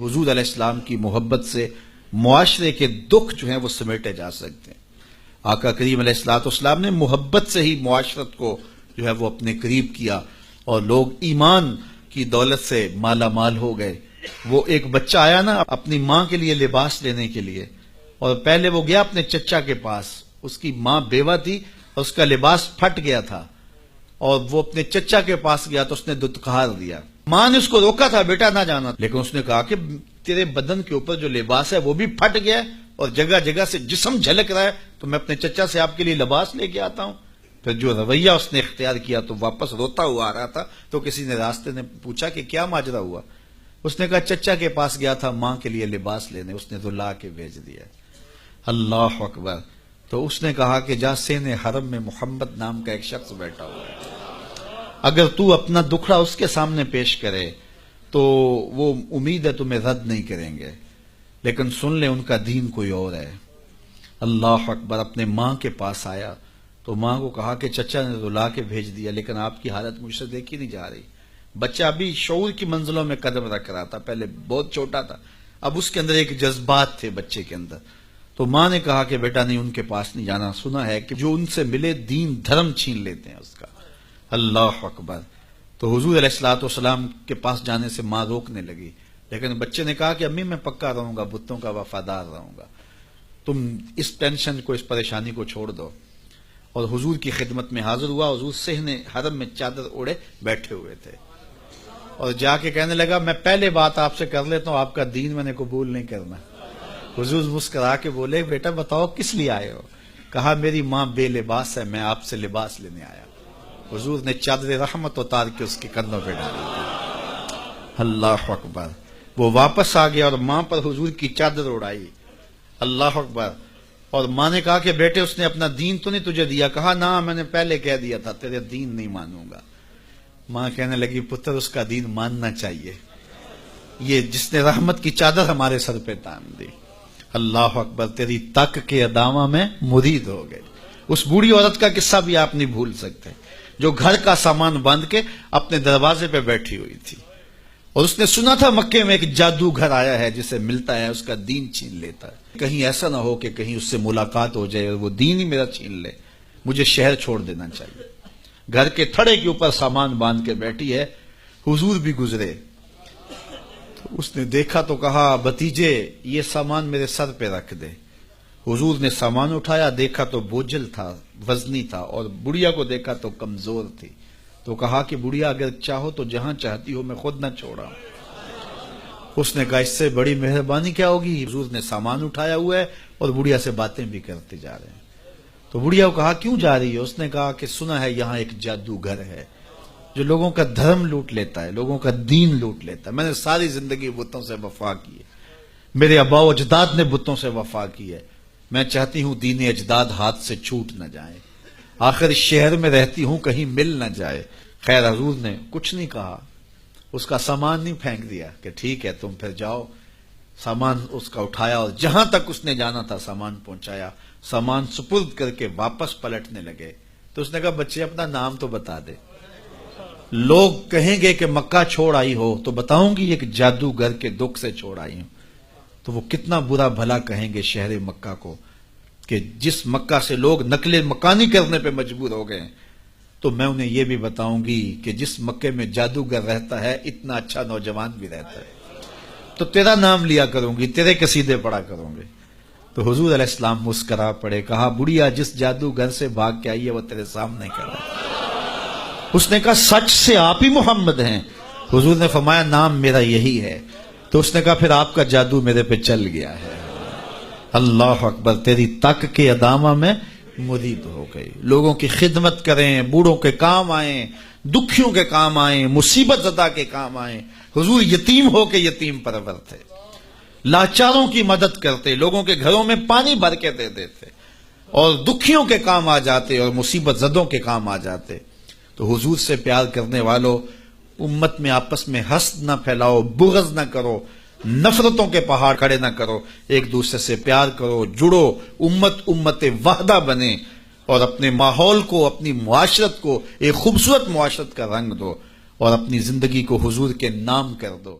حضور علیہ السلام کی محبت سے معاشرے کے دکھ جو ہیں وہ سمیٹے جا سکتے ہیں۔ آقا کریم علیہ السلام نے محبت سے ہی معاشرت کو جو ہے وہ اپنے قریب کیا اور لوگ ایمان کی دولت سے مالا مال ہو گئے۔ وہ ایک بچہ آیا نا اپنی ماں کے لیے لباس لینے کے لیے، اور پہلے وہ گیا اپنے چچا کے پاس، اس کی ماں بیوہ تھی اور اس کا لباس پھٹ گیا تھا، اور وہ اپنے چچا کے پاس گیا تو اس نے دتکار دیا۔ ماں نے اس کو روکا تھا بیٹا نہ جانا، لیکن اس نے کہا کہ تیرے بدن کے اوپر جو لباس ہے وہ بھی پھٹ گیا اور جگہ جگہ سے جسم جھلک رہا ہے، تو میں اپنے چچا سے آپ کے لیے لباس لے کے آتا ہوں۔ پھر جو رویہ اس نے اختیار کیا تو واپس روتا ہوا آ رہا تھا، تو کسی نے راستے نے پوچھا کہ کیا ماجرا ہوا؟ اس نے کہا چچا کے پاس گیا تھا ماں کے لیے لباس لینے، اس نے تو لا کے بھیج دیا۔ اللہ اکبر۔ تو اس نے کہا کہ جا سین حرم میں محمد نام کا ایک شخص بیٹھا ہوا ہے، اگر تو اپنا دکھڑا اس کے سامنے پیش کرے تو وہ امید ہے تمہیں رد نہیں کریں گے، لیکن سن لے ان کا دین کوئی اور ہے۔ اللہ اکبر۔ اپنے ماں کے پاس آیا تو ماں کو کہا کہ چچا نے تو لا کے بھیج دیا، لیکن آپ کی حالت مجھ سے دیکھی نہیں جا رہی۔ بچہ ابھی شعور کی منزلوں میں قدم رکھ رہا تھا، پہلے بہت چھوٹا تھا، اب اس کے اندر ایک جذبات تھے بچے کے اندر۔ تو ماں نے کہا کہ بیٹا نہیں، ان کے پاس نہیں جانا، سنا ہے کہ جو ان سے ملے دین دھرم چھین لیتے ہیں اس کا۔ اللہ اکبر۔ تو حضور علیہ السلام کے پاس جانے سے ماں روکنے لگی، لیکن بچے نے کہا کہ امی میں پکا رہوں گا، بتوں کا وفادار رہوں گا، تم اس ٹینشن کو، اس پریشانی کو چھوڑ دو۔ اور حضور کی خدمت میں حاضر ہوا۔ حضور صحن حرم میں چادر اوڑے بیٹھے ہوئے تھے، اور جا کے کہنے لگا میں پہلے بات آپ سے کر لیتا ہوں، آپ کا دین میں نے قبول نہیں کرنا۔ حضور مسکرا کے بولے بیٹا بتاؤ کس لیے آئے ہو؟ کہا میری ماں بے لباس ہے، میں آپ سے لباس لینے آیا۔ حضور نے چادر رحمت اتار کے اس کے کندھوں پہ ڈالی۔ اللہ اکبر۔ وہ واپس آ گیا اور ماں پر حضور کی چادر اڑائی۔ اللہ اکبر۔ اور ماں نے کہا کہ بیٹے اس نے اپنا دین تو نہیں تجھے دیا؟ کہا نہ، میں نے پہلے کہہ دیا تھا تیرے دین نہیں مانوں گا۔ ماں کہنے لگی پتر اس کا دین ماننا چاہیے، یہ جس نے رحمت کی چادر ہمارے سر پہ تان دی۔ اللہ اکبر۔ تیری تک کے ادامہ میں مرید ہو گئے۔ اس بوڑھی عورت کا قصہ بھی آپ نہیں بھول سکتے، جو گھر کا سامان باندھ کے اپنے دروازے پہ بیٹھی ہوئی تھی، اور اس نے سنا تھا مکے میں ایک جادوگر آیا ہے جسے ملتا ہے اس کا دین چھین لیتا ہے، کہیں ایسا نہ ہو کہ کہیں اس سے ملاقات ہو جائے اور وہ دین ہی میرا چھین لے، مجھے شہر چھوڑ دینا چاہیے۔ گھر کے تھڑے کے اوپر سامان باندھ کے بیٹھی ہے۔ حضور بھی گزرے تو اس نے دیکھا تو کہا بھتیجے یہ سامان میرے سر پہ رکھ دے۔ حضور نے سامان اٹھایا، دیکھا تو بوجھل تھا، وزنی تھا، اور بڑھیا کو دیکھا تو کمزور تھی، تو کہا کہ بڑھیا اگر چاہو تو جہاں چاہتی ہو میں خود نہ چھوڑا۔ اس نے کہا اس سے بڑی مہربانی کیا ہوگی؟ حضور نے سامان اٹھایا ہوا ہے اور بڑھیا سے باتیں بھی کرتے جا رہے ہیں۔ تو بڑھیا کو کہا کیوں جا رہی ہے؟ اس نے کہا کہ سنا ہے یہاں ایک جادوگر ہے جو لوگوں کا دھرم لوٹ لیتا ہے، لوگوں کا دین لوٹ لیتا ہے۔ میں نے ساری زندگی بتوں سے وفا کی ہے، میرے آباء و اجداد نے بتوں سے وفا کی ہے، میں چاہتی ہوں دین اجداد ہاتھ سے چھوٹ نہ جائیں، آخر اس شہر میں رہتی ہوں کہیں مل نہ جائے۔ خیر حضور نے کچھ نہیں کہا، اس کا سامان نہیں پھینک دیا کہ ٹھیک ہے تم پھر جاؤ۔ سامان اس کا اٹھایا اور جہاں تک اس نے جانا تھا سامان پہنچایا، سامان سپرد کر کے واپس پلٹنے لگے تو اس نے کہا بچے اپنا نام تو بتا دے، لوگ کہیں گے کہ مکہ چھوڑ آئی ہو تو بتاؤں گی ایک جادوگر کے دکھ سے چھوڑ آئی ہوں، تو وہ کتنا برا بھلا کہیں گے شہر مکہ کو کہ جس مکہ سے لوگ نقل مکانی کرنے پہ مجبور ہو گئے، تو میں انہیں یہ بھی بتاؤں گی کہ جس مکے میں جادوگر رہتا ہے اتنا اچھا نوجوان بھی رہتا ہے، تو تیرا نام لیا کروں گی، تیرے قصیدے پڑھا کروں گے۔ تو حضور علیہ السلام مسکرا پڑے، کہا بڑھیا جس جادوگر سے بھاگ کے آئی ہے وہ تیرے سامنے کر رہا ہے۔ اس نے کہا سچ سے آپ ہی محمد ہیں؟ حضور نے فرمایا نام میرا یہی ہے۔ تو اس نے کہا پھر آپ کا جادو میرے پہ چل گیا ہے۔ اللہ اکبر۔ تیری تک کے ادامہ میں مرید ہو گئی۔ لوگوں کی خدمت کریں، بوڑھوں کے کام آئیں، دکھیوں کے کام آئیں، مصیبت زدہ کے کام آئیں۔ حضور یتیم ہو کے یتیم پرور تھے، لاچاروں کی مدد کرتے، لوگوں کے گھروں میں پانی بھر کے دے دیتے، اور دکھیوں کے کام آ جاتے اور مصیبت زدوں کے کام آ جاتے۔ تو حضور سے پیار کرنے والوں، امت میں آپس میں حسد نہ پھیلاؤ، بغض نہ کرو، نفرتوں کے پہاڑ کھڑے نہ کرو، ایک دوسرے سے پیار کرو، جڑو، امت وحدہ بنے، اور اپنے ماحول کو، اپنی معاشرت کو ایک خوبصورت معاشرت کا رنگ دو، اور اپنی زندگی کو حضور کے نام کر دو۔